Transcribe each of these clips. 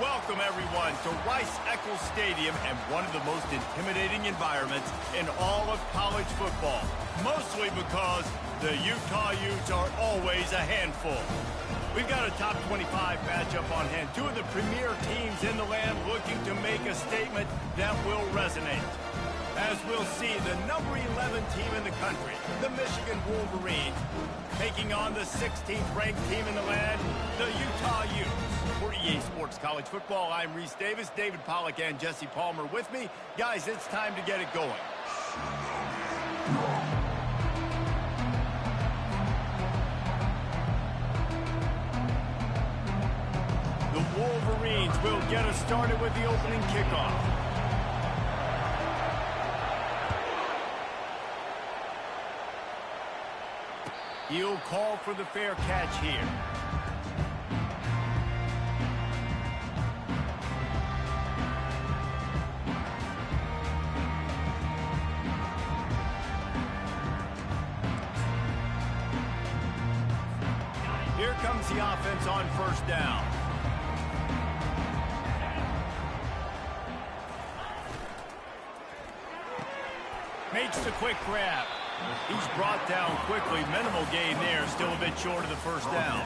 Welcome, everyone, to Rice-Eccles Stadium and one of the most intimidating environments in all of college football, mostly because the Utah Utes are always a handful. We've got a top 25 matchup on hand, two of the premier teams in the land looking to make a statement that will resonate. As we'll see, the number 11 team in the country, the Michigan Wolverines, taking on the 16th ranked team in the land, the Utah Utes. For EA Sports College Football, I'm Reese Davis, David Pollack, and Jesse Palmer with me. Guys, it's time to get it going. The Wolverines will get us started with the opening kickoff. He'll call for the fair catch here. Here comes the offense on first down. Makes the quick grab. He's brought down quickly. Minimal gain there. Still a bit short of the first down.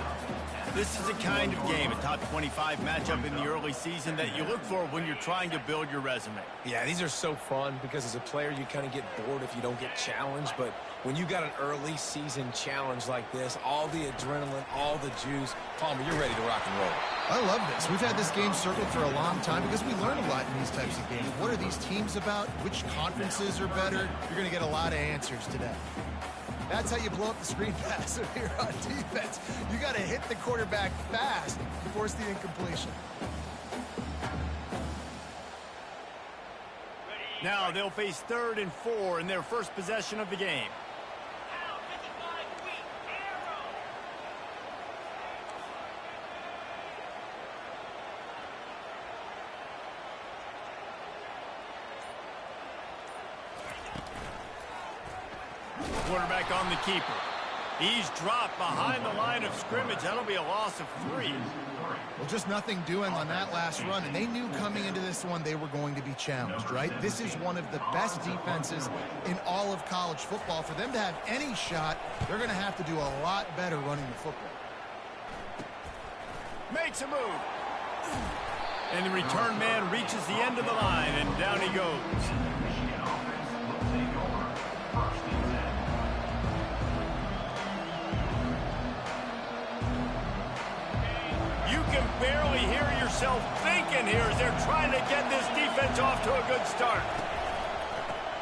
This is the kind of game, a top 25 matchup in the early season, that you look for when you're trying to build your resume. Yeah, these are so fun because as a player, you kind of get bored if you don't get challenged. But when you got an early season challenge like this, all the adrenaline, all the juice, Palmer, you're ready to rock and roll. I love this. We've had this game circled for a long time because we learn a lot in these types of games. What are these teams about? Which conferences are better? You're going to get a lot of answers today. That's how you blow up the screen pass here on defense. You got to hit the quarterback fast to force the incompletion. Now they'll face 3rd and 4 in their first possession of the game. Quarterback on the keeper. He's dropped behind the line of scrimmage. That'll be a loss of 3. Well, just nothing doing on that last run, and they knew coming into this one they were going to be challenged, right? This is one of the best defenses in all of college football. For them to have any shot, they're going to have to do a lot better running the football. Makes a move. And the return man reaches the end of the line, and down he goes. Barely hear yourself thinking here as they're trying to get this defense off to a good start.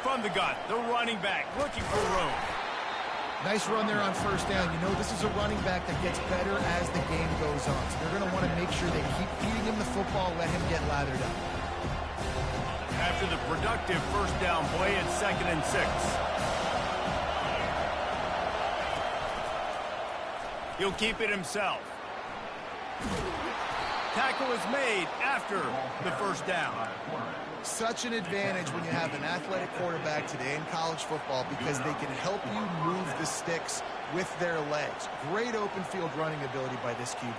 From the gun, the running back looking for room. Nice run there on first down. You know, this is a running back that gets better as the game goes on. So they're going to want to make sure they keep feeding him the football, let him get lathered up. After the productive first down play, it's 2nd and 6. He'll keep it himself. Tackle is made after the first down. Such an advantage when you have an athletic quarterback today in college football because they can help you move the sticks with their legs. Great open field running ability by this QB.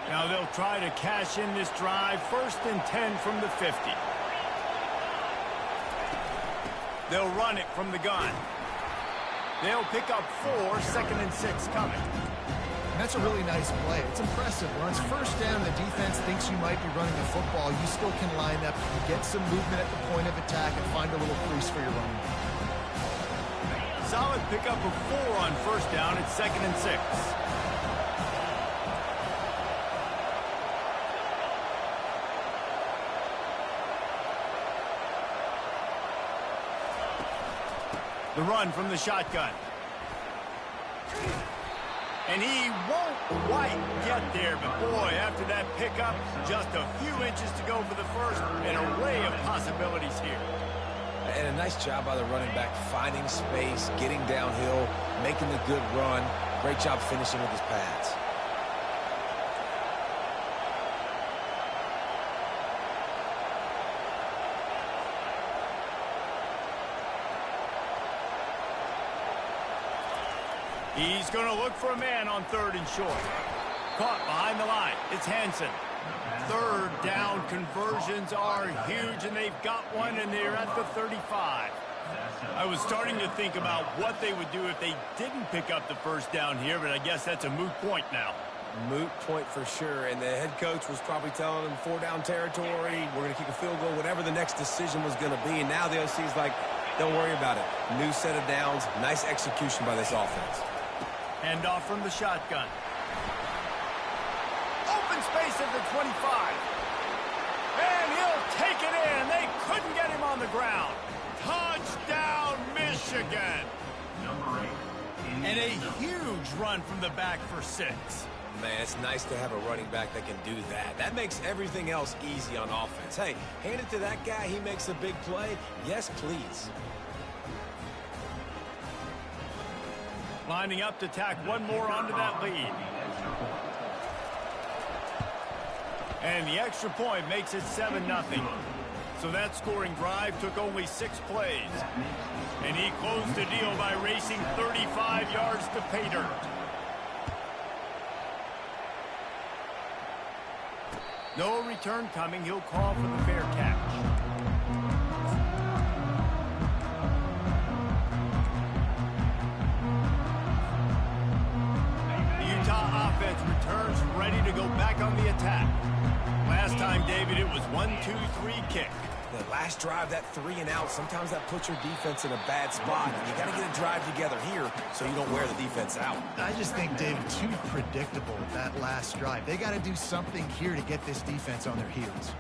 Now they'll try to cash in this drive. 1st and 10 from the 50. They'll run it from the gun. They'll pick up 4, 2nd and 6 coming. And that's a really nice play. It's impressive. When it's first down, the defense thinks you might be running the football. You still can line up, get some movement at the point of attack, and find a little crease for your running back. Solid pickup of 4 on first down. It's 2nd and 6. The run from the shotgun. And he won't quite get there, but boy, after that pickup, just a few inches to go for the first, an array of possibilities here. And a nice job by the running back, finding space, getting downhill, making the good run. Great job finishing with his pads. He's going to look for a man on 3rd and short. Caught behind the line. It's Hansen. 3rd down conversions are huge, and they've got one, and they're at the 35. I was starting to think about what they would do if they didn't pick up the 1st down here, but I guess that's a moot point now. Moot point for sure, and the head coach was probably telling them 4-down territory, we're going to kick a field goal, whatever the next decision was going to be, and now the OC's like, don't worry about it. New set of downs, nice execution by this offense. Hand off from the shotgun. Open space at the 25. And he'll take it in. They couldn't get him on the ground. Touchdown, Michigan. And a huge run from the back for 6. Man, it's nice to have a running back that can do that. That makes everything else easy on offense. Hey, hand it to that guy. He makes a big play. Yes, please. Lining up to tack one more onto that lead. And the extra point makes it 7-0. So that scoring drive took only 6 plays. And he closed the deal by racing 35 yards to pay dirt. No return coming. He'll call for the fair catch. The Utah offense returns ready to go back on the attack. Last time, David, it was 1-2-3 kick. The last drive, that 3-and-out, sometimes that puts your defense in a bad spot. You got to get a drive together here so you don't wear the defense out. I just think, David, too predictable with that last drive. They got to do something here to get this defense on their heels.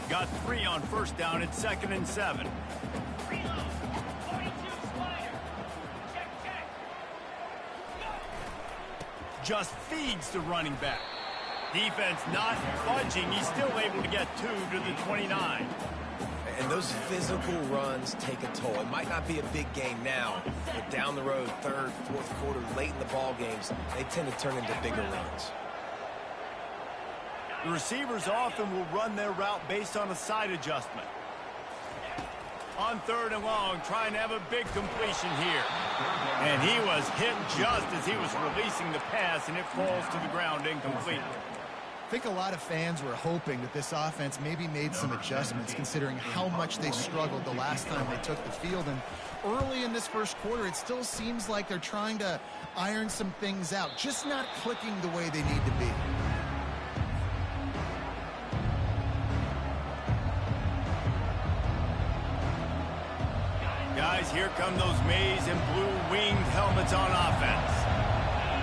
Got 3 on 1st down at 2nd and 7. Just feeds the running back. Defense not budging. He's still able to get 2 to the 29. And those physical runs take a toll. It might not be a big game now, but down the road, 3rd, 4th quarter, late in the ball games, they tend to turn into bigger runs. The receivers often will run their route based on a side adjustment. On 3rd and long, trying to have a big completion here. And he was hit just as he was releasing the pass, and it falls to the ground incomplete. I think a lot of fans were hoping that this offense maybe made some adjustments considering how much they struggled the last time they took the field. And early in this 1st quarter, it still seems like they're trying to iron some things out, just not clicking the way they need to be. Guys, here come those maize and blue winged helmets on offense.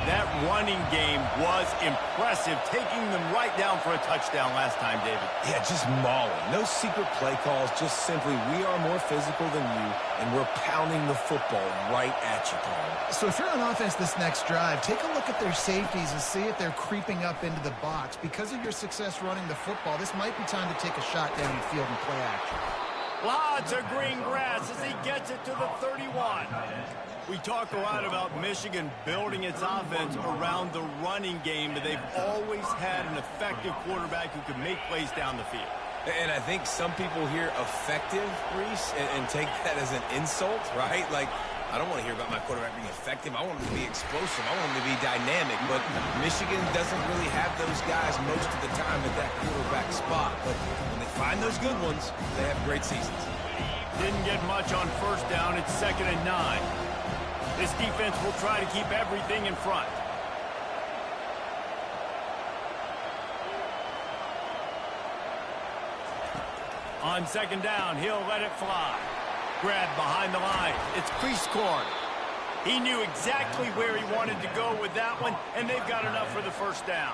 That running game was impressive, taking them right down for a touchdown last time, David. Yeah, just mauling. No secret play calls, just simply we are more physical than you, and we're pounding the football right at you, Paul. So if you're on offense this next drive, take a look at their safeties and see if they're creeping up into the box. Because of your success running the football, this might be time to take a shot down the field and play action. Lots of green grass as he gets it to the 31. We talk a lot about Michigan building its offense around the running game, but they've always had an effective quarterback who can make plays down the field. And I think some people hear effective, Reese, and take that as an insult, right? Like, I don't want to hear about my quarterback being effective. I want him to be explosive. I want him to be dynamic. But Michigan doesn't really have those guys most of the time at that quarterback spot. But when they find those good ones, they have great seasons. Didn't get much on 1st down. It's 2nd and 9. This defense will try to keep everything in front. On 2nd down, he'll let it fly. Grab behind the line. It's crease corn. He knew exactly where he wanted to go with that one, and they've got enough for the 1st down.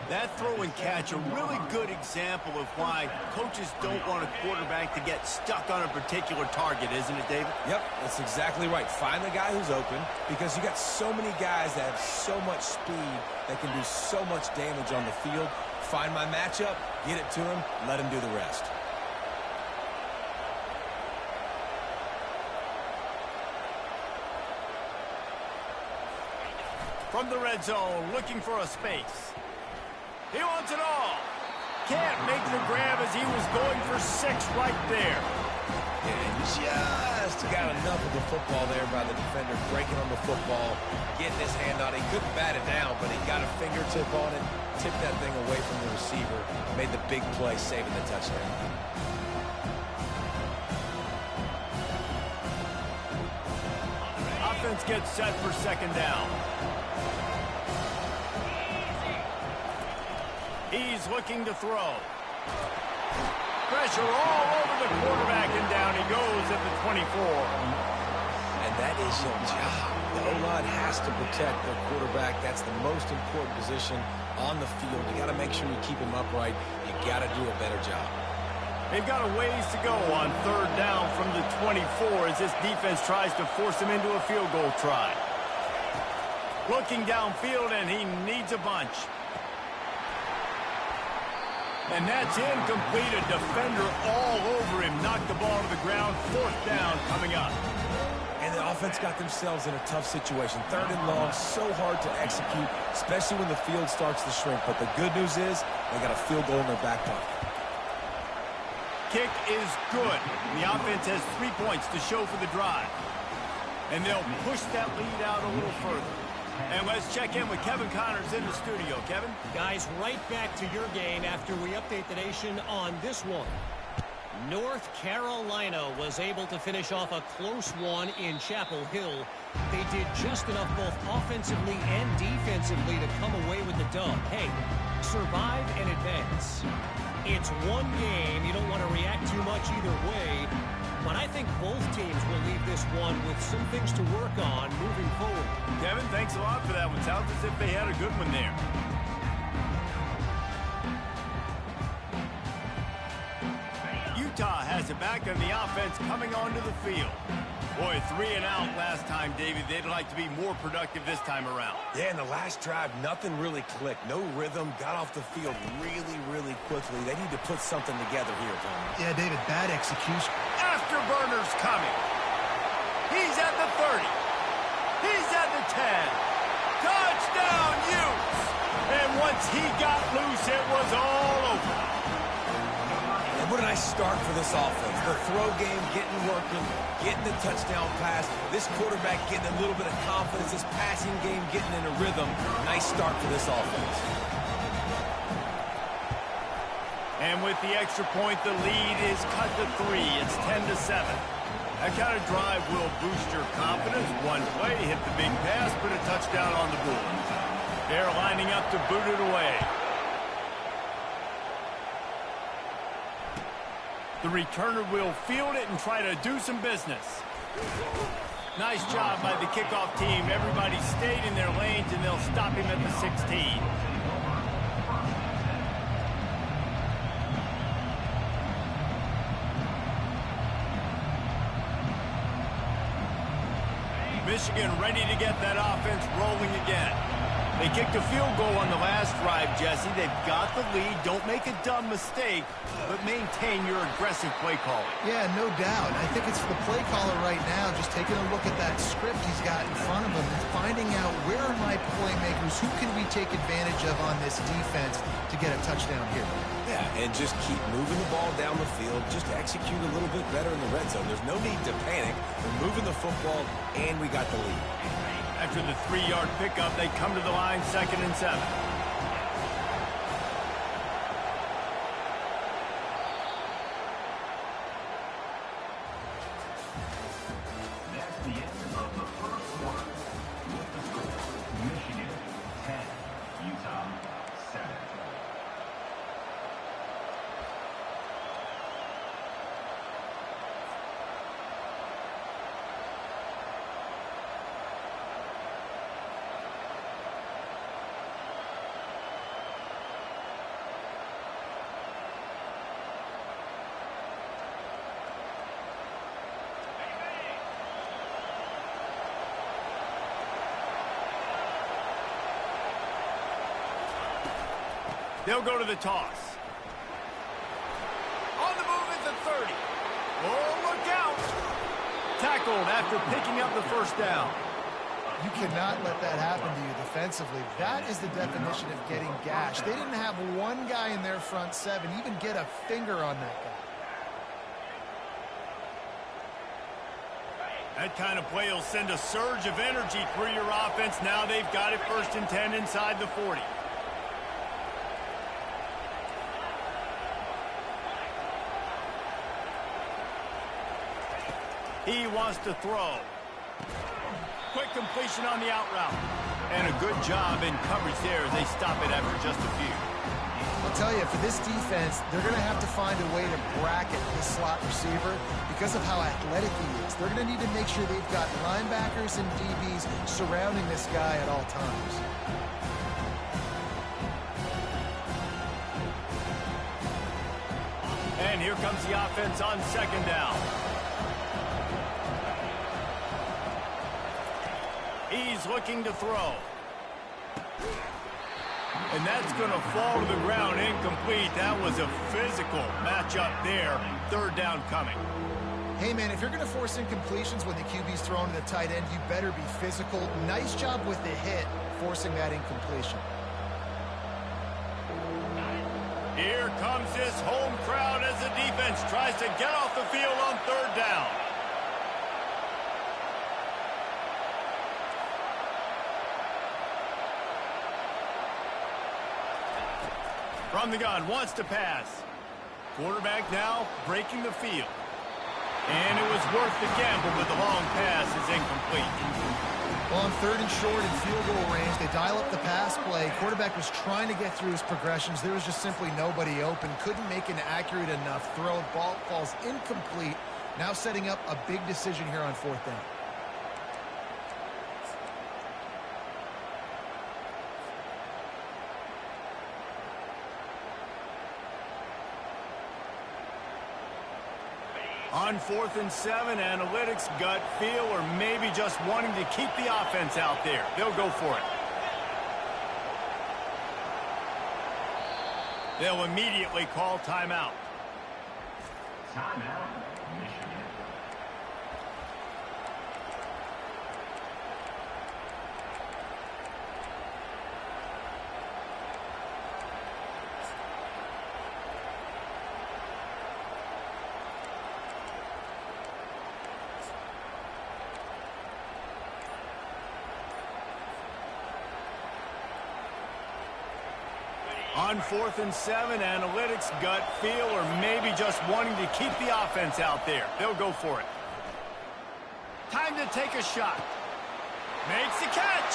That throw and catch, a really good example of why coaches don't want a quarterback to get stuck on a particular target, isn't it, David? Yep, that's exactly right. Find the guy who's open, because you got so many guys that have so much speed that can do so much damage on the field. Find my matchup, get it to him, let him do the rest. From the red zone, looking for a space. He wants it all. Can't make the grab as he was going for 6 right there. And just just got enough of the football there by the defender, breaking on the football, getting his hand on it. He couldn't bat it down, but he got a fingertip on it, tipped that thing away from the receiver, made the big play, saving the touchdown. Offense gets set for second down. He's looking to throw. Pressure all over the quarterback, and down he goes at the 24. And that is your job. The O-line has to protect their quarterback. That's the most important position on the field. You got to make sure you keep him upright. You got to do a better job. They've got a ways to go on third down from the 24 as this defense tries to force him into a field goal try. Looking downfield, and he needs a bunch. And that's incomplete. A defender all over him. Knocked the ball to the ground. Fourth down coming up. And the offense got themselves in a tough situation. Third and long, so hard to execute, especially when the field starts to shrink. But the good news is they got a field goal in their back pocket. Kick is good. The offense has 3 points to show for the drive. And they'll push that lead out a little further. And let's check in with Kevin Connors in the studio. Kevin? Guys, right back to your game after we update the nation on this one. North Carolina was able to finish off a close one in Chapel Hill. They did just enough both offensively and defensively to come away with the dub. Hey, survive and advance. It's one game. You don't want to react too much either way. But I think both teams will leave this one with some things to work on moving forward. Kevin, thanks a lot for that one. Sounds as if they had a good one there. Utah has it back on the offense coming onto the field. Boy, 3 and out last time, David. They'd like to be more productive this time around. Yeah, in the last drive, nothing really clicked. No rhythm, got off the field really, really quickly. They need to put something together here, Tony. Yeah, David, bad execution. Afterburner's coming. He's at the 30. He's at the 10. Touchdown, Utes! And once he got loose, it was all over. And what a nice start for this offense. The throw game getting working, getting the touchdown pass. This quarterback getting a little bit of confidence. This passing game getting in a rhythm. Nice start for this offense. And with the extra point, the lead is cut to 3. It's 10-7. That kind of drive will boost your confidence. One play, hit the big pass, put a touchdown on the board. They're lining up to boot it away. The returner will field it and try to do some business. Nice job by the kickoff team. Everybody stayed in their lanes, and they'll stop him at the 16. Michigan ready to get that offense rolling again. They kicked a field goal on the last drive, Jesse. They've got the lead. Don't make a dumb mistake, but maintain your aggressive play calling. Yeah, no doubt. I think it's the play caller right now just taking a look at that script he's got in front of him and finding out where are my playmakers, who can we take advantage of on this defense to get a touchdown here. Yeah, and just keep moving the ball down the field. Just execute a little bit better in the red zone. There's no need to panic. We're moving the football, and we got the lead. After the 3-yard pickup, they come to the line, 2nd and 7. That's the end of the first quarter. With the score, Michigan 10, Utah 7. They'll go to the toss. On the move is the 30. Oh, look out. Tackled after picking up the first down. You cannot let that happen to you defensively. That is the definition of getting gashed. They didn't have one guy in their front 7 even get a finger on that guy. That kind of play will send a surge of energy through your offense. Now they've got it 1st and 10 inside the 40. He wants to throw. Quick completion on the out route. And a good job in coverage there as they stop it after just a few. I'll tell you, for this defense, they're going to have to find a way to bracket this slot receiver because of how athletic he is. They're going to need to make sure they've got linebackers and DBs surrounding this guy at all times. And here comes the offense on 2nd down. He's looking to throw. And that's going to fall to the ground incomplete. That was a physical matchup there. 3rd down coming. Hey, man, if you're going to force incompletions when the QB's thrown to the tight end, you better be physical. Nice job with the hit, forcing that incompletion. Here comes this home crowd as the defense tries to get off the field on 3rd down. From the gun, wants to pass. Quarterback now breaking the field. And it was worth the gamble, but the long pass is incomplete. Well, on 3rd and short and field goal range, they dial up the pass play. Quarterback was trying to get through his progressions. There was just simply nobody open. Couldn't make an accurate enough throw. Ball falls incomplete. Now setting up a big decision here on 4th down. On 4th and 7, analytics, gut feel, or maybe just wanting to keep the offense out there. They'll go for it. They'll immediately call timeout. Timeout, Michigan. On 4th and 7, analytics, gut feel, or maybe just wanting to keep the offense out there. They'll go for it. Time to take a shot. Makes the catch.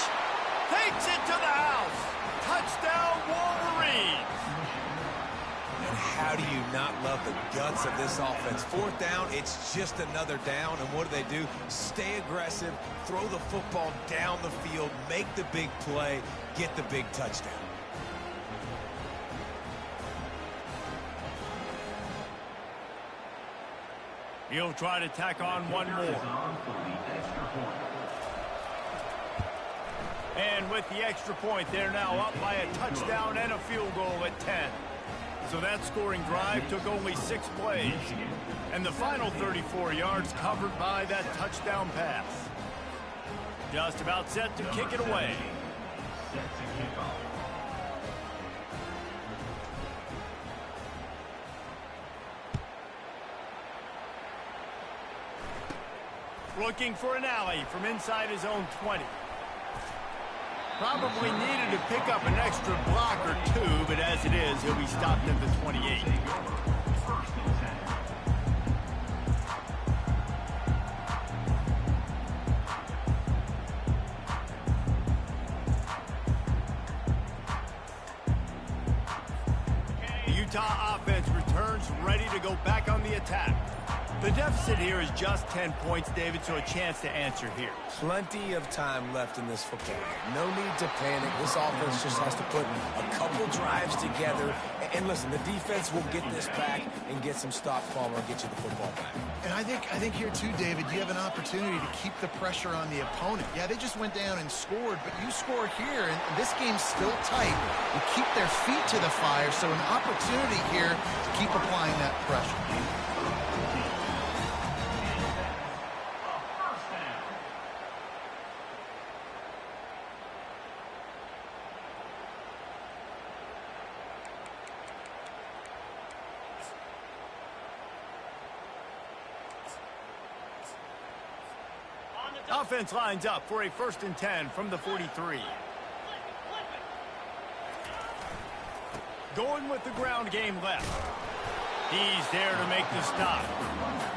Takes it to the house. Touchdown, Wolverines. And how do you not love the guts of this offense? 4th down, it's just another down. And what do? Stay aggressive, throw the football down the field, make the big play, get the big touchdown. He'll try to tack on one more. And with the extra point, they're now up by a touchdown and a field goal at 10. So that scoring drive took only 6 plays. And the final 34 yards covered by that touchdown pass. Just about set to kick it away. Set to kick off. Looking for an alley from inside his own 20. Probably needed to pick up an extra block or 2, but as it is, he'll be stopped at the 28. First and 10. The Utah offense returns ready to go back on the attack. The deficit here is just 10 points, David, so a chance to answer here. Plenty of time left in this football game. No need to panic. This offense just has to put a couple drives together. And listen, the defense will get this back and get some stop Palmer and get you the football back. And I think here too, David, you have an opportunity to keep the pressure on the opponent. Yeah, they just went down and scored, but you score here, and this game's still tight. You keep their feet to the fire, so an opportunity here to keep applying that pressure. Offense lines up for a 1st and 10 from the 43. Going with the ground game left. He's there to make the stop.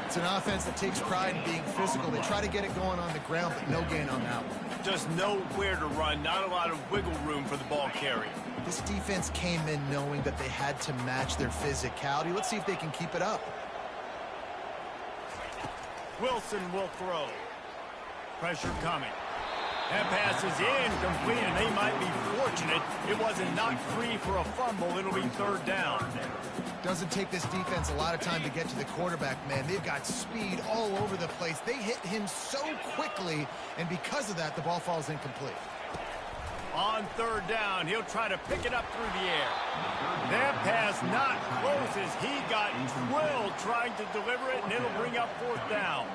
It's an offense that takes pride in being physical. They try to get it going on the ground, but no gain on that one. Just nowhere to run. Not a lot of wiggle room for the ball carrier. This defense came in knowing that they had to match their physicality. Let's see if they can keep it up. Wilson will throw. Pressure coming. That pass is incomplete, and they might be fortunate it wasn't knocked free for a fumble. It'll be 3rd down. Doesn't take this defense a lot of time to get to the quarterback, man. They've got speed all over the place. They hit him so quickly, and because of that, the ball falls incomplete. On 3rd down, he'll try to pick it up through the air. That pass not close as he got drilled trying to deliver it, and it'll bring up 4th down.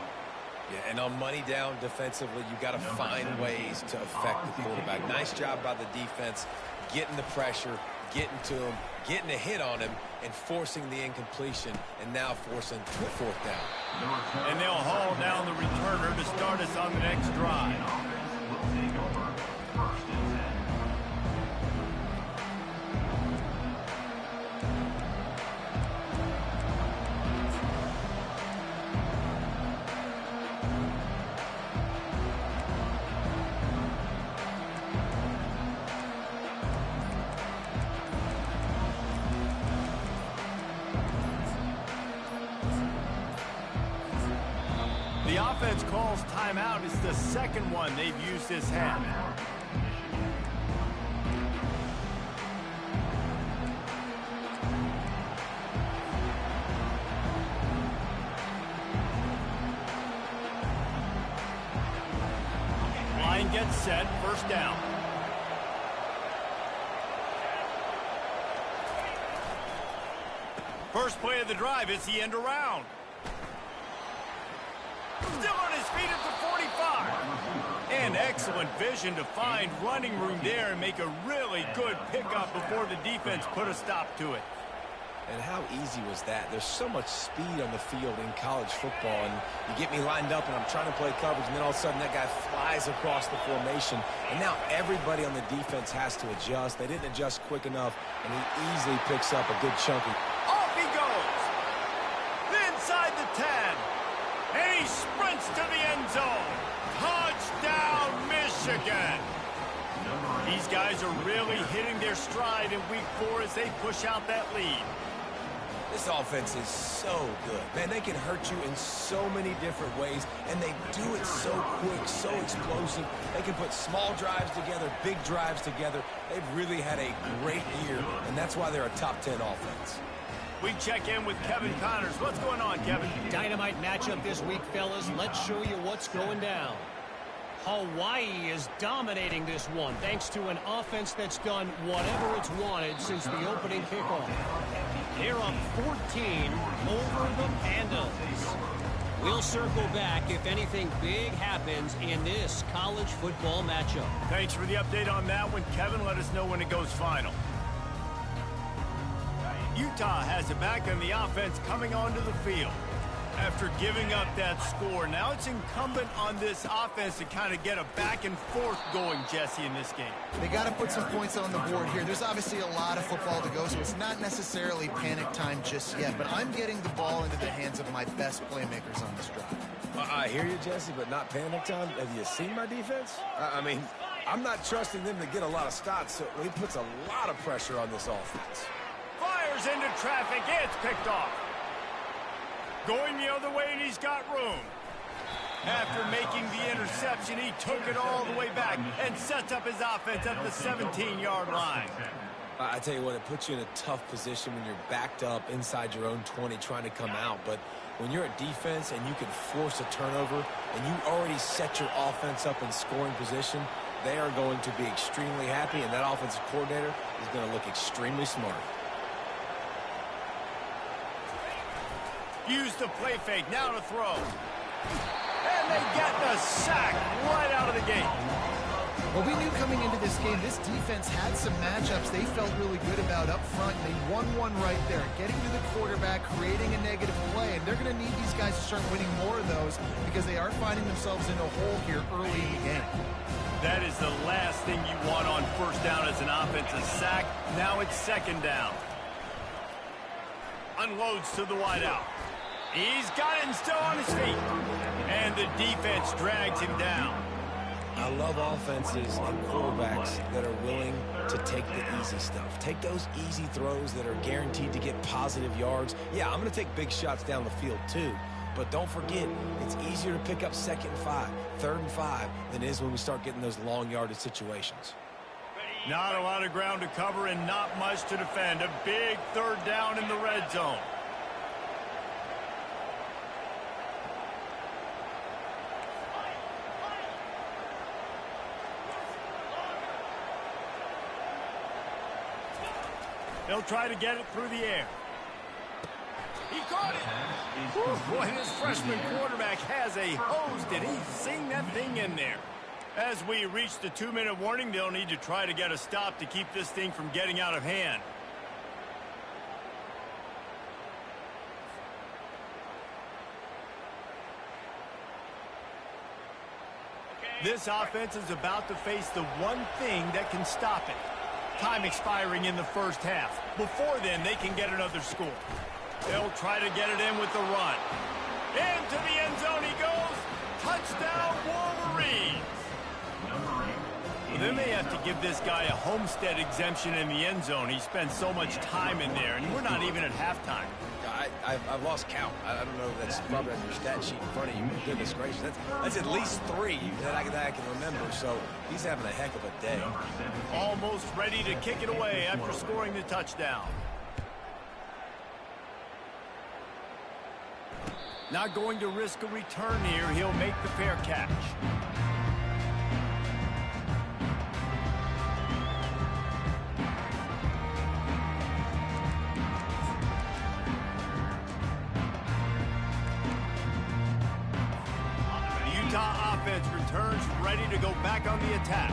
Yeah, and on money down defensively, you got to find ways to affect the quarterback. Nice job by the defense, getting the pressure, getting to him, getting a hit on him, and forcing the incompletion, and now forcing the 4th down. And they'll haul down the returner to start us on the next drive. Will take over 1st and 10. The offense calls timeout. It's the 2nd one they've used this half. Line gets set. 1st down. First play of the drive is the end around. Still on his feet at the 45. And excellent vision to find running room there and make a really good pickup before the defense put a stop to it. And how easy was that? There's so much speed on the field in college football, and you get me lined up and I'm trying to play coverage, and then all of a sudden that guy flies across the formation, and now everybody on the defense has to adjust. They didn't adjust quick enough, and he easily picks up a good chunky. Off he goes. Inside the 10. And he sprints to the end zone. Touchdown, Michigan. These guys are really hitting their stride in week 4 as they push out that lead. This offense is so good. Man, they can hurt you in so many different ways, and they do it so quick, so explosive. They can put small drives together, big drives together. They've really had a great year, and that's why they're a top 10 offense. We check in with Kevin Connors. What's going on, Kevin? Dynamite matchup this week, fellas. Let's show you what's going down. Hawaii is dominating this one thanks to an offense that's done whatever it's wanted since the opening kickoff. They're up 14 over the Pandas. We'll circle back if anything big happens in this college football matchup. Thanks for the update on that one, Kevin. Let us know when it goes final. Utah has it back on the offense coming onto the field. After giving up that score, now it's incumbent on this offense to kind of get a back and forth going, Jesse, in this game. They got to put some points on the board here. There's obviously a lot of football to go, so it's not necessarily panic time just yet, but I'm getting the ball into the hands of my best playmakers on this drive. I hear you, Jesse, but not panic time. Have you seen my defense? I mean, I'm not trusting them to get a lot of stops, so he puts a lot of pressure on this offense. Fires into traffic. It's picked off. Going the other way, and he's got room. After making the interception, he took it all the way back and sets up his offense at the 17-yard line. I tell you what, it puts you in a tough position when you're backed up inside your own 20 trying to come out. But when you're a defense and you can force a turnover and you already set your offense up in scoring position, they are going to be extremely happy, and that offensive coordinator is going to look extremely smart. Use the play fake, now to throw. And they get the sack right out of the gate. Well, we knew coming into this game, this defense had some matchups they felt really good about up front. They won one right there, getting to the quarterback, creating a negative play, and they're going to need these guys to start winning more of those because they are finding themselves in a hole here early in the game. That is the last thing you want on first down as an offensive sack. Now it's second down. Unloads to the wideout. He's got it and still on his feet. And the defense drags him down. I love offenses and quarterbacks that are willing to take the easy stuff. Take those easy throws that are guaranteed to get positive yards. Yeah, I'm going to take big shots down the field too. But don't forget, it's easier to pick up 2nd and 5, 3rd and 5 than it is when we start getting those long yardage situations. Not a lot of ground to cover and not much to defend. A big third down in the red zone. They'll try to get it through the air. He caught it. Whew, boy, this freshman quarterback has a hose. Did he sing that thing in there? As we reach the 2-minute warning, they'll need to try to get a stop to keep this thing from getting out of hand. This offense is about to face the one thing that can stop it. Time expiring in the first half. Before then, they can get another score. They'll try to get it in with the run. Into the end zone he goes. Touchdown, Wolverines. Well, they may have to give this guy a homestead exemption in the end zone. He spends so much time in there, and we're not even at halftime. I've lost count. I don't know if that's probably on your stat sheet in front of you. Goodness gracious. That's at least 3 that I can remember. So he's having a heck of a day. Almost ready to kick it away after scoring the touchdown. Not going to risk a return here. He'll make the fair catch. Offense returns ready to go back on the attack.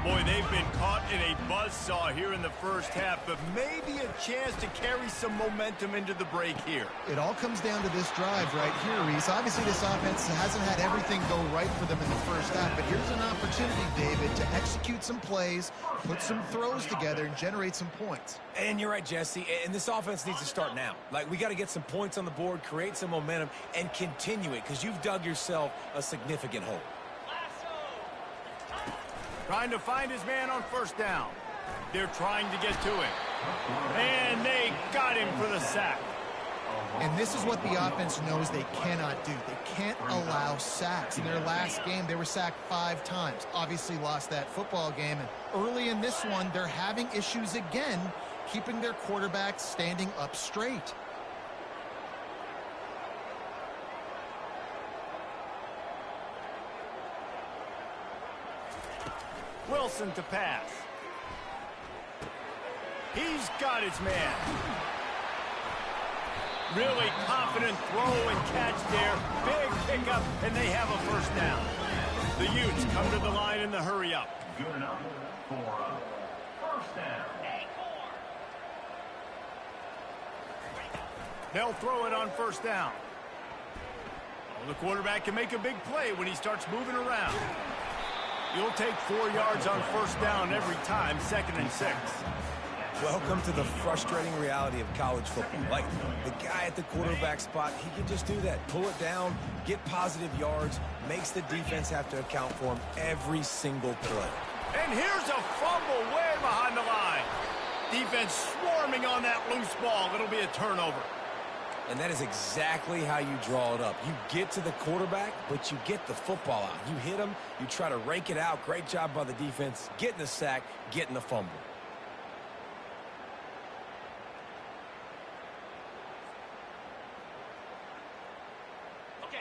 Boy, they've been caught in a buzzsaw here in the first half, but maybe a chance to carry some momentum into the break here. It all comes down to this drive right here, Reese. Obviously, this offense hasn't had everything go right for them in the first half, but here's an opportunity, David, to execute some plays, put some throws together, and generate some points. And you're right, Jesse, and this offense needs to start now. Like, we got to get some points on the board, create some momentum, and continue it, because you've dug yourself a significant hole. Trying to find his man on first down. They're trying to get to him. And they got him for the sack. And this is what the offense knows they cannot do. They can't allow sacks. In their last game, they were sacked 5 times. Obviously lost that football game. And early in this one, they're having issues again, keeping their quarterback standing up straight. Wilson to pass. He's got his man. Really confident throw and catch there. Big pickup, and they have a first down. The Utes come to the line in the hurry up. Good enough for a first down. They'll throw it on first down. Well, the quarterback can make a big play when he starts moving around. You'll take 4 yards on first down every time, 2nd and 6. Welcome to the frustrating reality of college football. Like, the guy at the quarterback spot, he can just do that. Pull it down, get positive yards, makes the defense have to account for him every single play. And here's a fumble way behind the line. Defense swarming on that loose ball. It'll be a turnover. And that is exactly how you draw it up. You get to the quarterback, but you get the football out. You hit him, you try to rake it out. Great job by the defense, getting the sack, getting the fumble.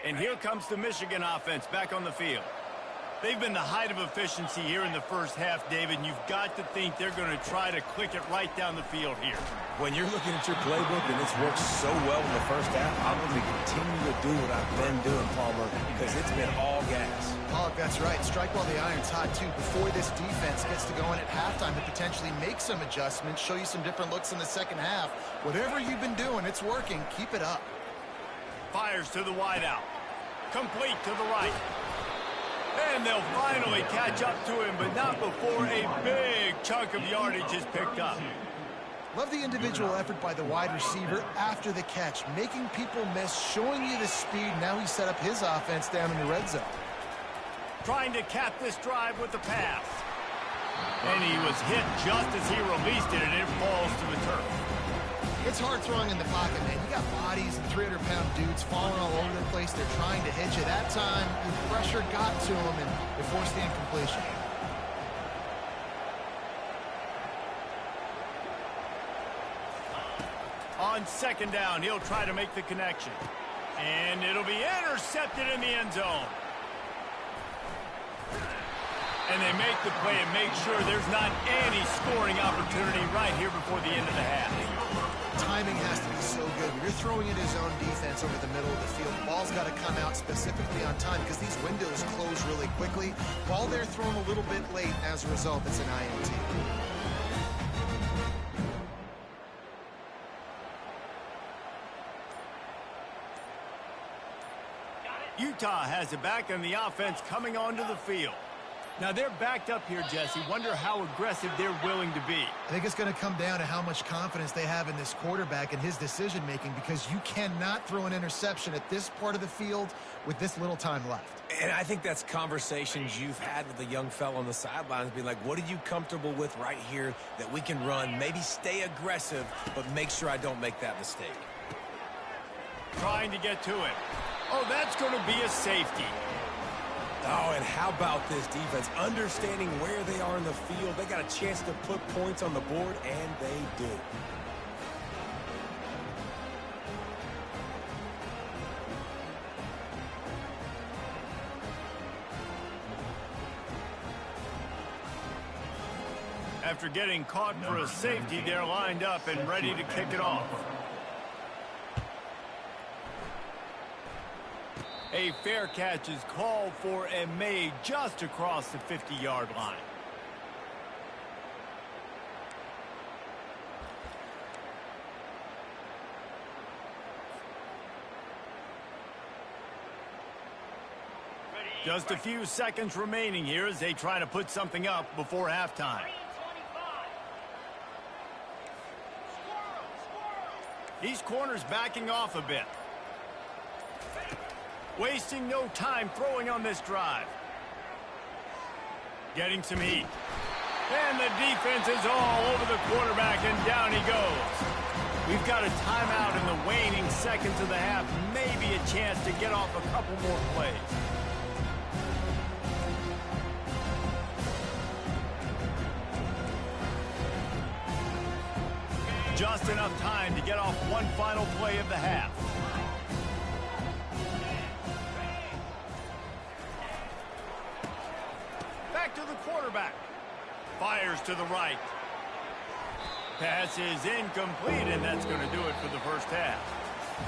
And here comes the Michigan offense back on the field. They've been the height of efficiency here in the first half, David, and you've got to think they're going to try to click it right down the field here. When you're looking at your playbook and it's worked so well in the first half, I'm going to continue to do what I've been doing, Palmer, because it's been all gas. Oh, that's right. Strike while the iron's hot, too. Before this defense gets to going at halftime to potentially make some adjustments, show you some different looks in the second half. Whatever you've been doing, it's working. Keep it up. Fires to the wideout. Complete to the right. And they'll finally catch up to him, but not before a big chunk of yardage is picked up. Love the individual effort by the wide receiver after the catch, making people miss, showing you the speed. Now he set up his offense down in the red zone. Trying to cap this drive with the pass. And he was hit just as he released it, and it falls to the turf. It's hard throwing in the pocket, man. You got bodies and 300-pound dudes falling all over the place. They're trying to hit you. That time, the pressure got to him, and it forced the incompletion. On second down, he'll try to make the connection. And it'll be intercepted in the end zone. And they make the play and make sure there's not any scoring opportunity right here before the end of the half. Timing has to be so good. When you're throwing in his own defense over the middle of the field, the ball's got to come out specifically on time because these windows close really quickly. Ball there thrown a little bit late. As a result, it's an INT. Utah has it back and the offense coming onto the field. Now they're backed up here, Jesse. Wonder how aggressive they're willing to be. I think it's going to come down to how much confidence they have in this quarterback and his decision-making, because you cannot throw an interception at this part of the field with this little time left. And I think that's conversations you've had with the young fella on the sidelines, being like, what are you comfortable with right here that we can run? Maybe stay aggressive, but make sure I don't make that mistake. Trying to get to it. Oh, that's going to be a safety. Oh, and how about this defense? Understanding where they are in the field. They got a chance to put points on the board, and they do. After getting caught for a safety, they're lined up and ready to kick it off. A fair catch is called for and made just across the 50-yard line. Just a few seconds remaining here as they try to put something up before halftime. These corners backing off a bit. Wasting no time throwing on this drive. Getting some heat. And the defense is all over the quarterback, and down he goes. We've got a timeout in the waning seconds of the half. Maybe a chance to get off a couple more plays. Just enough time to get off one final play of the half. Back to the quarterback. Fires to the right. Pass is incomplete, and that's going to do it for the first half.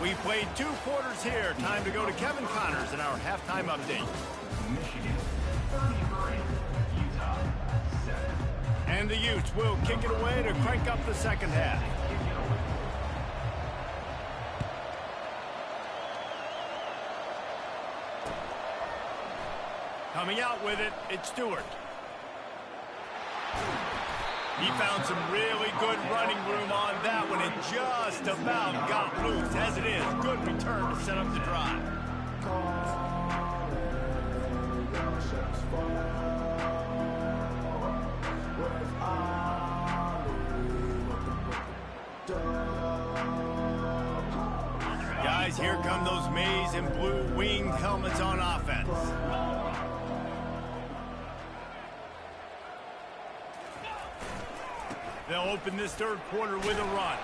We played 2 quarters here. Time to go to Kevin Connors in our halftime update. Michigan 33, Utah 7. And the Utes will kick it away to crank up the second half. Coming out with it, it's Stewart. He found some really good running room on that one and just about got loose. As it is, good return to set up the drive. Guys, here come those maize and blue winged helmets on offense. They'll open this third quarter with a run.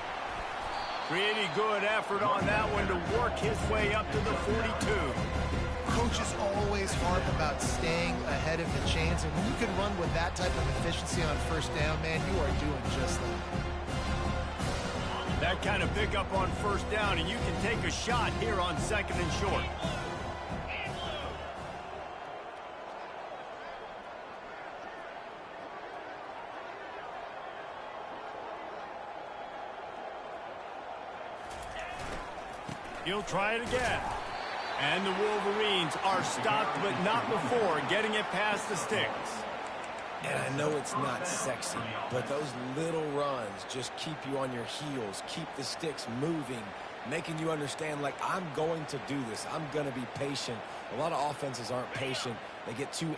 Pretty good effort on that one to work his way up to the 42. Coaches always always harp about staying ahead of the chains, and when you can run with that type of efficiency on first down, man, you are doing just that. That kind of pickup on first down, and you can take a shot here on 2nd and short. He'll try it again. And the Wolverines are stopped, but not before getting it past the sticks. And I know it's not sexy, but those little runs just keep you on your heels, keep the sticks moving, making you understand, like, I'm going to do this. I'm going to be patient. A lot of offenses aren't patient. They get too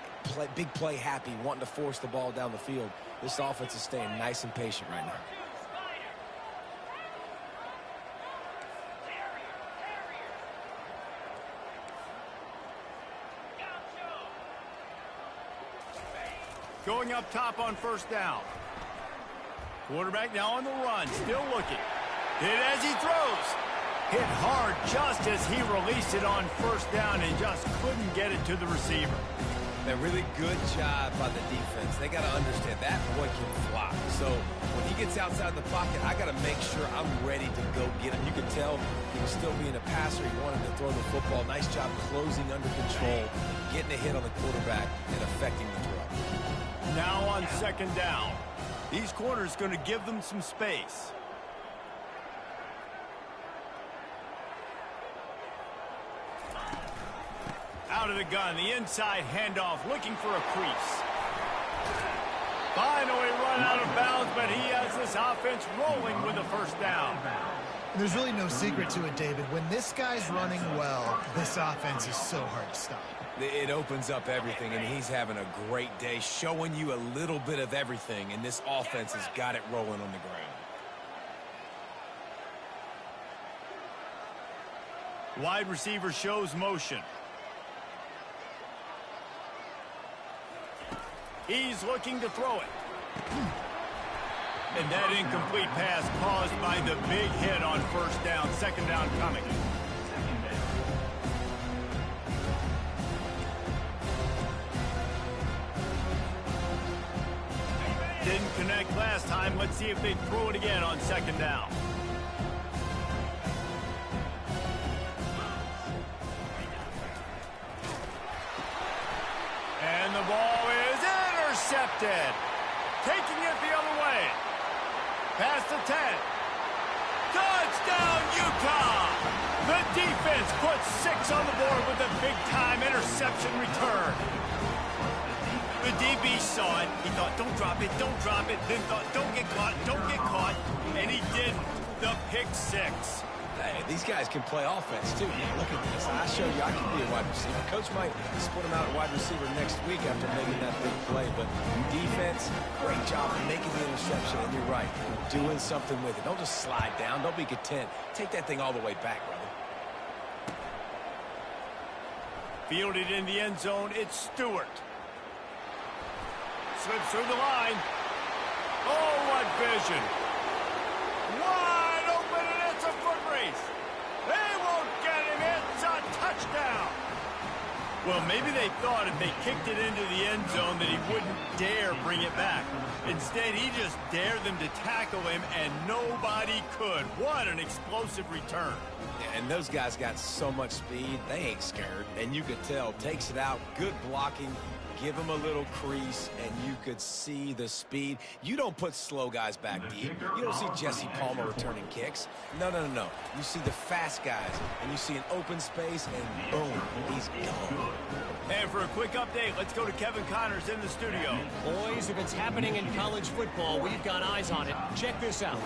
big play happy, wanting to force the ball down the field. This offense is staying nice and patient right now. Going up top on first down. Quarterback now on the run, still looking. Hit as he throws. Hit hard just as he released it on first down and just couldn't get it to the receiver. A really good job by the defense. They got to understand that boy can fly. So when he gets outside the pocket, I got to make sure I'm ready to go get him. You can tell he was still being a passer. He wanted to throw the football. Nice job closing under control, getting a hit on the quarterback, and affecting the throw. Now on 2nd down. These corners going to give them some space. Out of the gun, the inside handoff, looking for a crease. Finally run out of bounds, but he has this offense rolling with a first down. There's really no secret to it, David. When this guy's running well, this offense is so hard to stop. It opens up everything, and he's having a great day, showing you a little bit of everything, and this offense has got it rolling on the ground. Wide receiver shows motion. He's looking to throw it. And that incomplete pass caused by the big hit on first down. 2nd down coming. Didn't connect last time. Let's see if they throw it again on 2nd down. And the ball is intercepted. Taking it the other way. Past the 10. Touchdown, Utah! The defense puts 6 on the board with a big-time interception return. The DB saw it. He thought, don't drop it, don't drop it. Then thought, don't get caught, don't get caught. And he didn't. The pick 6. Hey, these guys can play offense, too. Man, look at this. I showed you I can be a wide receiver. Coach might split him out at wide receiver next week after making that big play. But defense, great job of making the interception. And you're right, doing something with it. Don't just slide down. Don't be content. Take that thing all the way back, brother. Fielded in the end zone, it's Stewart. Slips through the line. Oh, what vision. Wide open, and it's a foot race. They won't get him. It's a touchdown. Well, maybe they thought if they kicked it into the end zone that he wouldn't dare bring it back. Instead, he just dared them to tackle him, and nobody could. What an explosive return. And those guys got so much speed, they ain't scared. And you could tell, takes it out, good blocking, give him a little crease, and you could see the speed. You don't put slow guys back deep. You don't see Jesse Palmer returning kicks. No. You see the fast guys, and you see an open space, and boom, he's gone. And for a quick update, let's go to Kevin Connors in the studio. Boys, if it's happening in college football, we've got eyes on it. Check this out.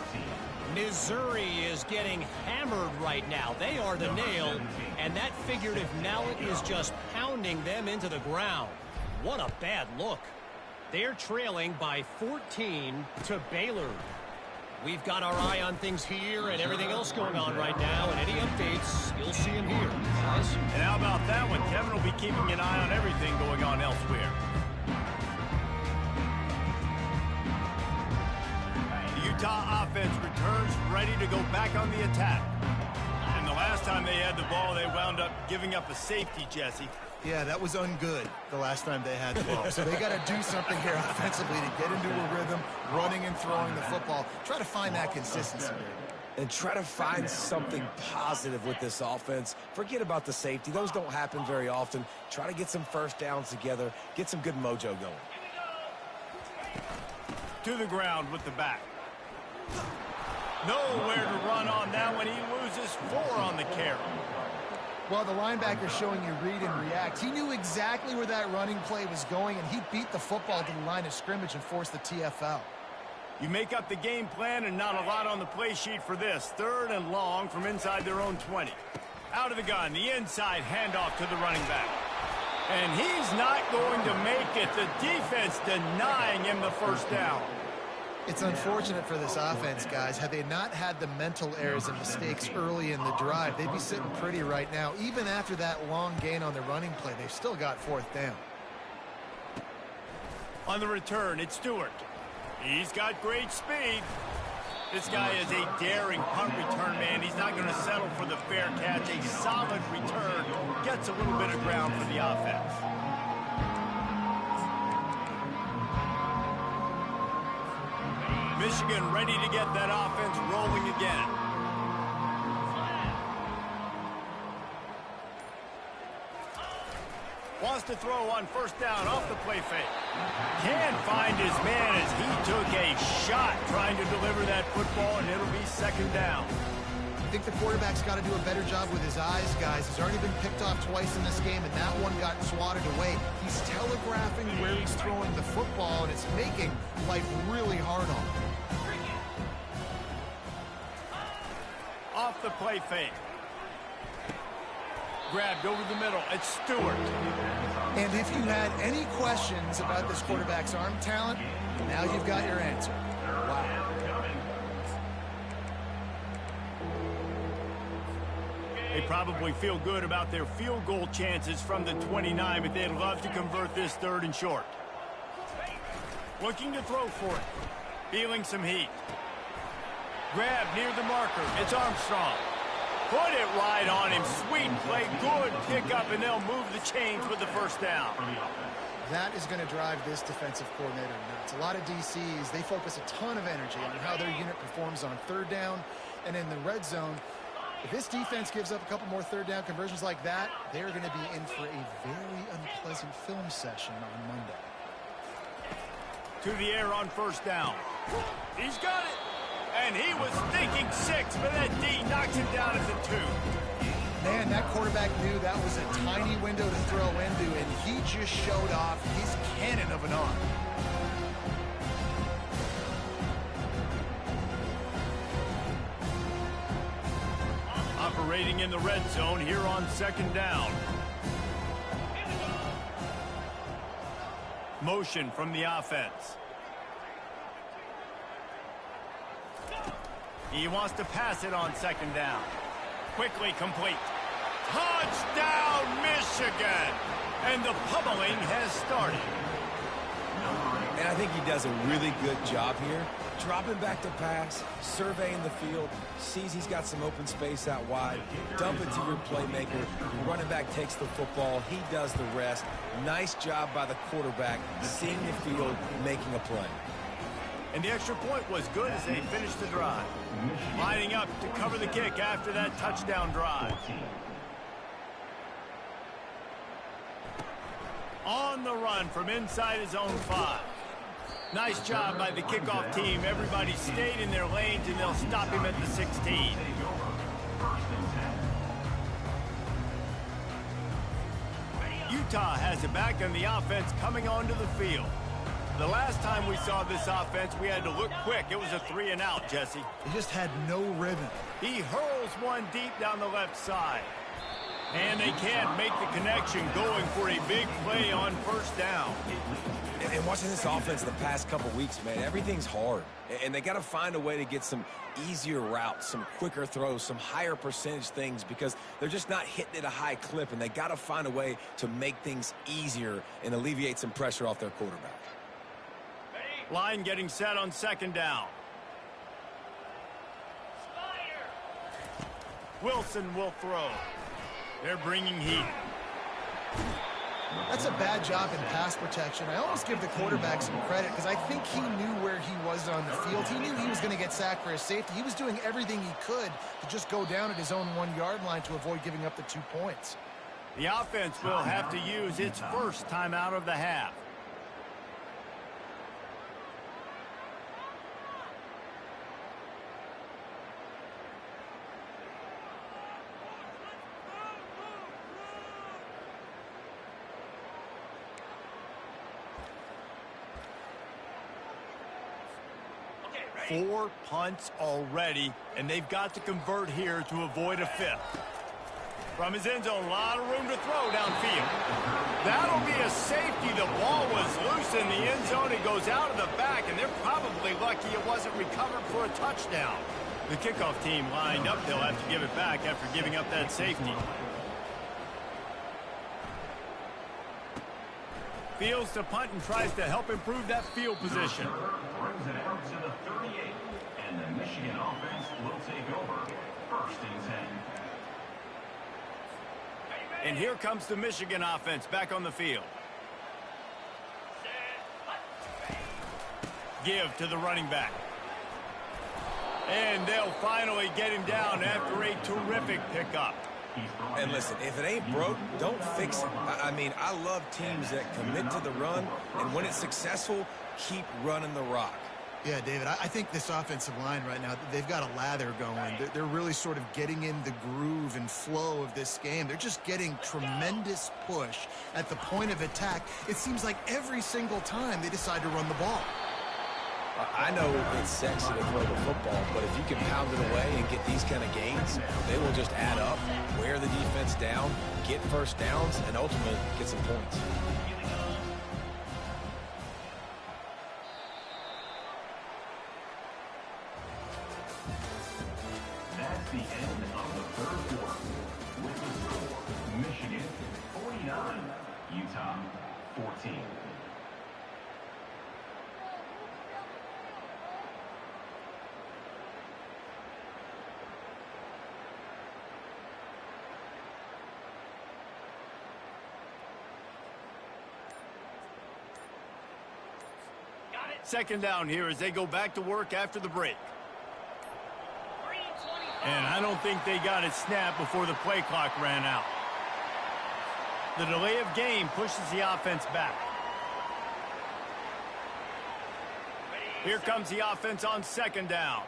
Missouri is getting hammered right now. They are the nail, and that figurative mallet is just pounding them into the ground. What a bad look. They're trailing by 14 to Baylor. We've got our eye on things here and everything else going on right now, and any updates, you'll see them here. Guys? And how about that one? Kevin will be keeping an eye on everything going on elsewhere. The Utah offense returns ready to go back on the attack. And the last time they had the ball, they wound up giving up a safety, Jesse. Yeah, that was ungood the last time they had the ball. So they got to do something here offensively to get into a rhythm, running and throwing the football. Try to find that consistency. And try to find something positive with this offense. Forget about the safety. Those don't happen very often. Try to get some first downs together. Get some good mojo going. To the ground with the back. Nowhere to run on that one. He loses 4 on the carry. Well, the linebacker's showing you read and react. He knew exactly where that running play was going, and he beat the football to the line of scrimmage and forced the TFL. You make up the game plan and not a lot on the play sheet for this. 3rd and long from inside their own 20. Out of the gun, the inside handoff to the running back. And he's not going to make it. The defense denying him the first down. It's unfortunate for this offense, guys. Had they not had the mental errors and mistakes early in the drive, they'd be sitting pretty right now. Even after that long gain on the running play, they've still got 4th down. On the return, it's Stewart. He's got great speed. This guy is a daring punt return man. He's not going to settle for the fair catch. A solid return. Gets a little bit of ground for the offense. Michigan ready to get that offense rolling again. Wants to throw on first down off the play fake. Can't find his man as he took a shot trying to deliver that football, and it'll be 2nd down. I think the quarterback's got to do a better job with his eyes, guys. He's already been picked off twice in this game, and that one got swatted away. He's telegraphing where he's throwing the football, and it's making life really hard on him. Off the play fake. Grabbed over the middle. It's Stewart. And if you had any questions about this quarterback's arm talent, now you've got your answer. Wow. They probably feel good about their field goal chances from the 29, but they'd love to convert this 3rd and short. Looking to throw for it. Feeling some heat. Grab near the marker. It's Armstrong. Put it right on him. Sweet play. Good pickup, and they'll move the chains with the first down. That is going to drive this defensive coordinator nuts. A lot of DCs, they focus a ton of energy on how their unit performs on 3rd down and in the red zone. If this defense gives up a couple more 3rd down conversions like that, they're going to be in for a very unpleasant film session on Monday. To the air on first down. He's got it. And he was thinking 6, but that D knocks him down at the 2. Man, that quarterback knew that was a tiny window to throw into, and he just showed off his cannon of an arm. Operating in the red zone here on 2nd down. Motion from the offense. He wants to pass it on 2nd down. Quickly complete. Touchdown, Michigan! And the pummeling has started. And I think he does a really good job here. Dropping back to pass, surveying the field, sees he's got some open space out wide, dump it to your playmaker. Your running back takes the football. He does the rest. Nice job by the quarterback, seeing the field, making a play. And the extra point was good as they finished the drive. Lining up to cover the kick after that touchdown drive. On the run from inside his own 5. Nice job by the kickoff team. Everybody stayed in their lanes, and they'll stop him at the 16. Utah has it back, and the offense coming onto the field. The last time we saw this offense, we had to look quick. It was a 3 and out, Jesse. They just had no rhythm. He hurls one deep down the left side. And they can't make the connection, going for a big play on first down. And watching this offense the past couple weeks, man, everything's hard. And they got to find a way to get some easier routes, some quicker throws, some higher percentage things, because they're just not hitting at a high clip, and they got to find a way to make things easier and alleviate some pressure off their quarterback. Line getting set on 2nd down. Wilson will throw. They're bringing heat. That's a bad job in pass protection. I almost give the quarterback some credit because I think he knew where he was on the field. He knew he was going to get sacked for his safety. He was doing everything he could to just go down at his own 1-yard line to avoid giving up the 2 points. The offense will have to use its first timeout of the half. Four punts already, and they've got to convert here to avoid a 5th. From his end zone, a lot of room to throw downfield. That'll be a safety. The ball was loose in the end zone. It goes out of the back, and they're probably lucky it wasn't recovered for a touchdown. The kickoff team lined up. They'll have to give it back after giving up that safety. Fields to punt and tries to help improve that field position. Brings it out to the 38, and the Michigan offense will take over. 1st and 10. And here comes the Michigan offense back on the field. Give to the running back. And they'll finally get him down after a terrific pickup. And listen, if it ain't broke, don't fix it. I mean, I love teams that commit to the run, and when it's successful, keep running the rock. Yeah, David, I think this offensive line right now, they've got a lather going. They're really sort of getting in the groove and flow of this game. They're just getting tremendous push at the point of attack. It seems like every single time they decide to run the ball. I know it's sexy to throw the football, but if you can pound it away and get these kind of gains, they will just add up, wear the defense down, get first downs, and ultimately get some points. That's the end of the 3rd quarter. With the score, Michigan 49, Utah 14. Second down here as they go back to work after the break. And I don't think they got it snapped before the play clock ran out. The delay of game pushes the offense back. Here comes the offense on 2nd down.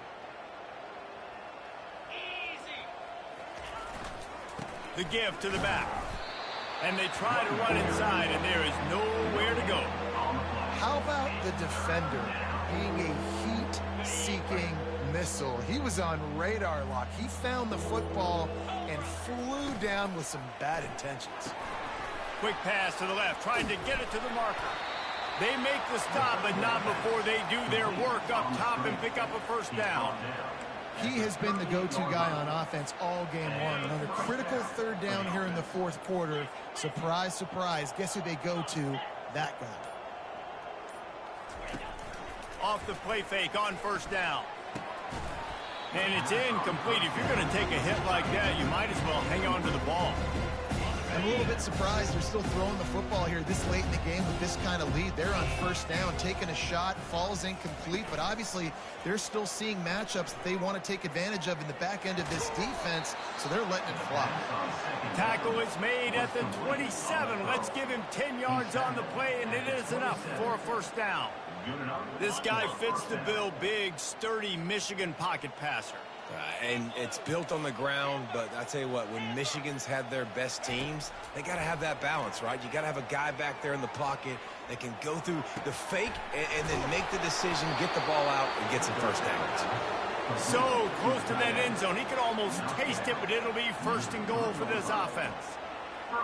The give to the back. And they try to run inside, and there is nowhere to go. How about the defender being a heat-seeking missile? He was on radar lock. He found the football and flew down with some bad intentions. Quick pass to the left, trying to get it to the marker. They make the stop, but not before they do their work up top and pick up a 1st down. He has been the go-to guy on offense all game long. And on a critical 3rd down here in the 4th quarter, surprise, surprise, guess who they go to? That guy. Off the play fake on 1st down. And it's incomplete. If you're going to take a hit like that, you might as well hang on to the ball. I'm a little bit surprised they're still throwing the football here this late in the game with this kind of lead. They're on 1st down, taking a shot, falls incomplete, but obviously they're still seeing matchups that they want to take advantage of in the back end of this defense, so they're letting it fly. Tackle is made at the 27. Let's give him 10 yards on the play, and it is enough for a 1st down. This guy fits the bill, big, sturdy Michigan pocket passer. And it's built on the ground, but I tell you what, when Michigan's had their best teams, they got to have that balance, right? You got to have a guy back there in the pocket that can go through the fake and then make the decision, get the ball out, and get some 1st downs. So close to that end zone, he could almost taste it, but it'll be 1st and goal for this offense.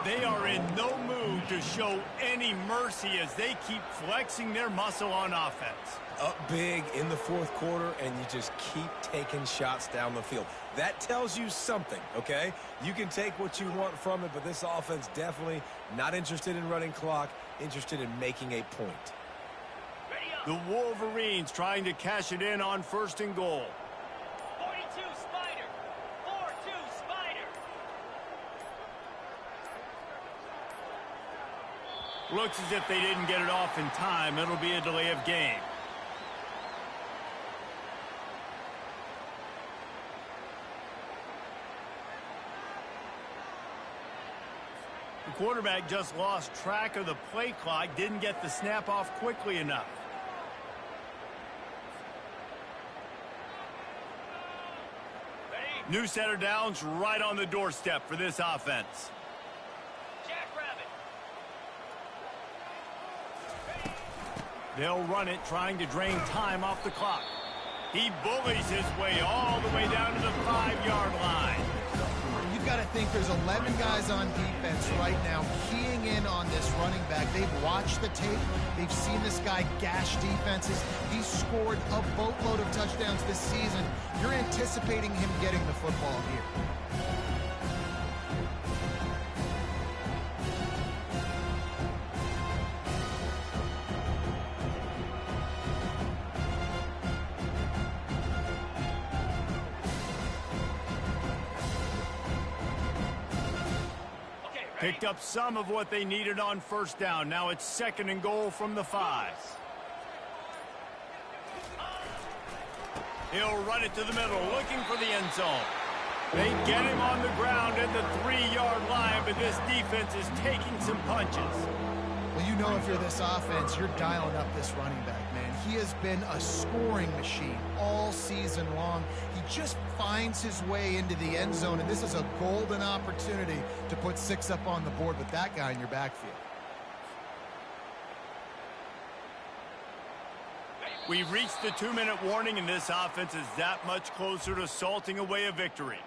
They are in no mood to show any mercy as they keep flexing their muscle on offense. Up big in the 4th quarter, and you just keep taking shots down the field. That tells you something, okay? You can take what you want from it, but this offense definitely not interested in running clock, interested in making a point. The Wolverines trying to cash it in on 1st and goal. 42 Spider. 4-2 Spider. Looks as if they didn't get it off in time. It'll be a delay of game. The quarterback just lost track of the play clock, didn't get the snap off quickly enough. New set of downs right on the doorstep for this offense. Jackrabbit. They'll run it, trying to drain time off the clock. He bullies his way all the way down to the 5-yard line. You've got to think there's 11 guys on defense right now keying in on this running back. They've watched the tape. They've seen this guy gash defenses. He's scored a boatload of touchdowns this season. You're anticipating him getting the football here. Picked up some of what they needed on first down. Now it's 2nd and goal from the 5. He'll run it to the middle, looking for the end zone. They get him on the ground at the 3-yard line, but this defense is taking some punches. Well, you know, if you're this offense, you're dialing up this running back, man. He has been a scoring machine all season long. He just finds his way into the end zone, and this is a golden opportunity to put 6 up on the board with that guy in your backfield. We've reached the 2-minute warning, and this offense is that much closer to salting away a victory.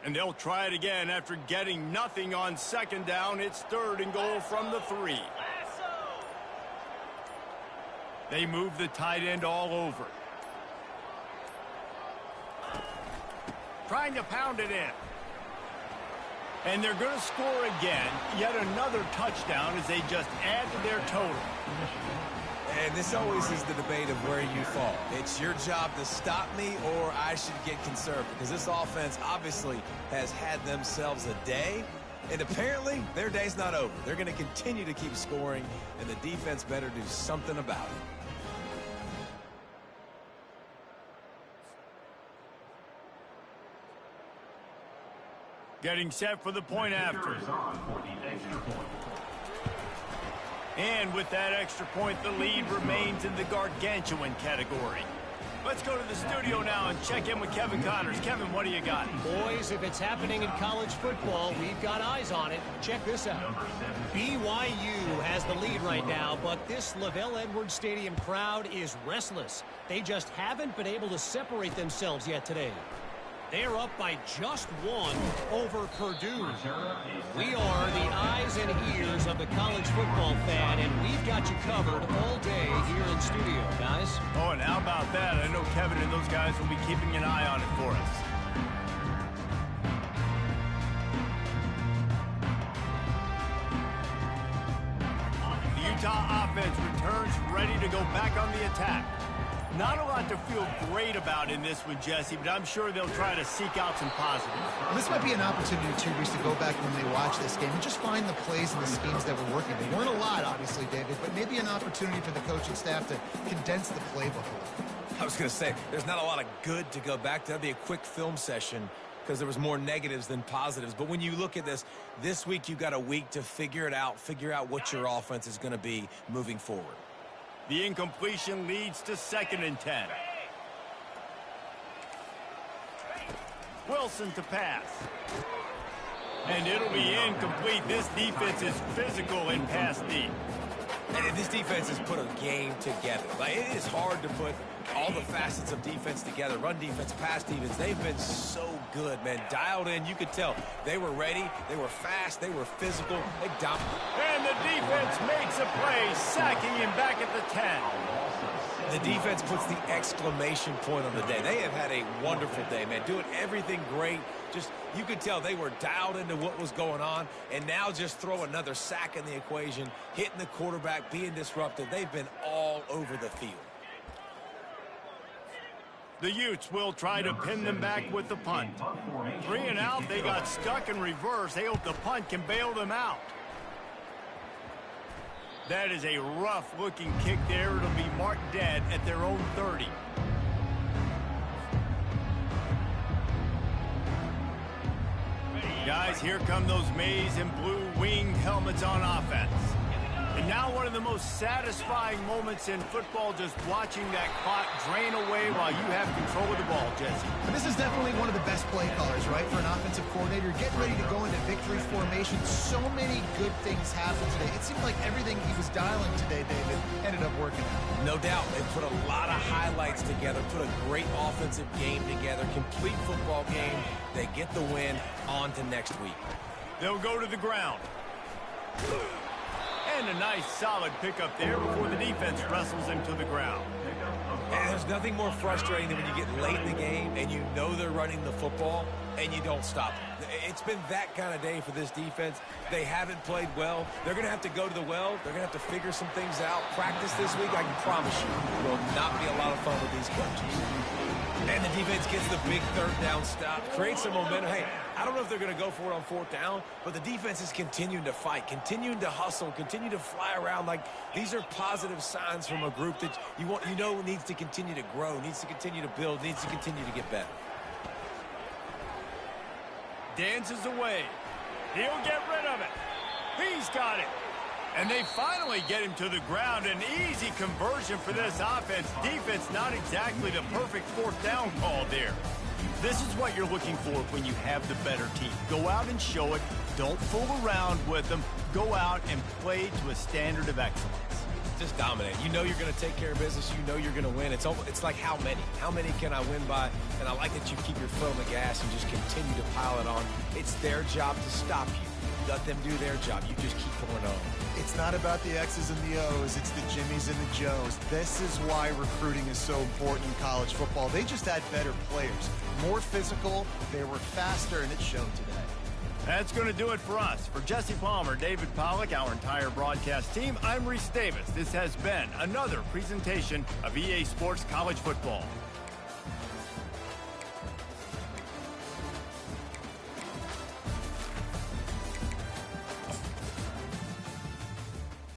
And they'll try it again after getting nothing on 2nd down. It's 3rd and goal from the 3. They move the tight end all over. Trying to pound it in. And they're going to score again. Yet another touchdown as they just add to their total. And this always is the debate of where you fall. It's your job to stop me, or I should get conservative, because this offense obviously has had themselves a day, and apparently their day's not over. They're going to continue to keep scoring, and the defense better do something about it. Getting set for the point after. And with that extra point, the lead remains in the gargantuan category. Let's go to the studio now and check in with Kevin Connors. Kevin, what do you got? Boys, if it's happening in college football, we've got eyes on it. Check this out. BYU has the lead right now, but this LaVell Edwards Stadium crowd is restless. They just haven't been able to separate themselves yet today. They're up by just 1 over Purdue. We are the eyes and ears of the college football fan, and we've got you covered all day here in studio, guys. Oh, and how about that? I know Kevin and those guys will be keeping an eye on it for us. The Utah offense returns ready to go back on the attack. Not a lot to feel great about in this one, Jesse, but I'm sure they'll try to seek out some positives. Well, this might be an opportunity, too, Reese, to go back when they watch this game and just find the plays and the schemes that were working. They weren't a lot, obviously, David, but maybe an opportunity for the coaching staff to condense the playbook a little. I was going to say, there's not a lot of good to go back to. That'd be a quick film session because there was more negatives than positives. But when you look at this week you've got a week to figure it out, figure out what your offense is going to be moving forward. The incompletion leads to 2nd and 10. Wilson to pass. And it'll be incomplete. This defense is physical in pass deep. And this defense has put a game together. Like, it is hard to put all the facets of defense together. Run defense, pass defense. They've been so good, man. Dialed in. You could tell they were ready. They were fast. They were physical. They dominated. And the defense makes a play, sacking him back at the 10. The defense puts the exclamation point on the day. They have had a wonderful day, man. Doing everything great. Just, you could tell they were dialed into what was going on. And now just throw another sack in the equation, hitting the quarterback, being disruptive. They've been all over the field. The Utes will try to pin them back with the punt. 3 and out, they got stuck in reverse. They hope the punt can bail them out. That is a rough-looking kick there. It'll be marked dead at their own 30. Guys, here come those maize and blue winged helmets on offense. And now one of the most satisfying moments in football, just watching that clock drain away while you have control of the ball, Jesse. And this is definitely one of the best play callers, right, for an offensive coordinator. Getting ready to go into victory formation. So many good things happened today. It seemed like everything he was dialing today, David, ended up working out. No doubt. They put a lot of highlights together, put a great offensive game together, complete football game. They get the win. On to next week. They'll go to the ground. And a nice solid pickup there before the defense wrestles him to the ground. And there's nothing more frustrating than when you get late in the game and you know they're running the football and you don't stop them. It's been that kind of day for this defense. They haven't played well. They're going to have to go to the well. They're going to have to figure some things out. Practice this week, I can promise you, will not be a lot of fun with these coaches. And the defense gets the big third down stop, creates some momentum. Hey, I don't know if they're going to go for it on 4th down, but the defense is continuing to fight, continuing to hustle, continue to fly around. Like, these are positive signs from a group that you know needs to continue to grow, needs to continue to build, needs to continue to get better. Dances away. He'll get rid of it. He's got it. And they finally get him to the ground. An easy conversion for this offense. Defense, not exactly the perfect 4th down call there. This is what you're looking for when you have the better team. Go out and show it. Don't fool around with them. Go out and play to a standard of excellence. Just dominate. You know you're going to take care of business. You know you're going to win. It's like how many? How many can I win by? And I like that you keep your foot on the gas and just continue to pile it on. It's their job to stop you. Let them do their job. You just keep going on. It's not about the X's and the O's. It's the Jimmies and the Joes. This is why recruiting is so important in college football. They just had better players, more physical, they were faster, and it showed today. That's going to do it for us. For Jesse Palmer, David Pollack, our entire broadcast team, I'm Reese Davis. This has been another presentation of EA Sports College Football.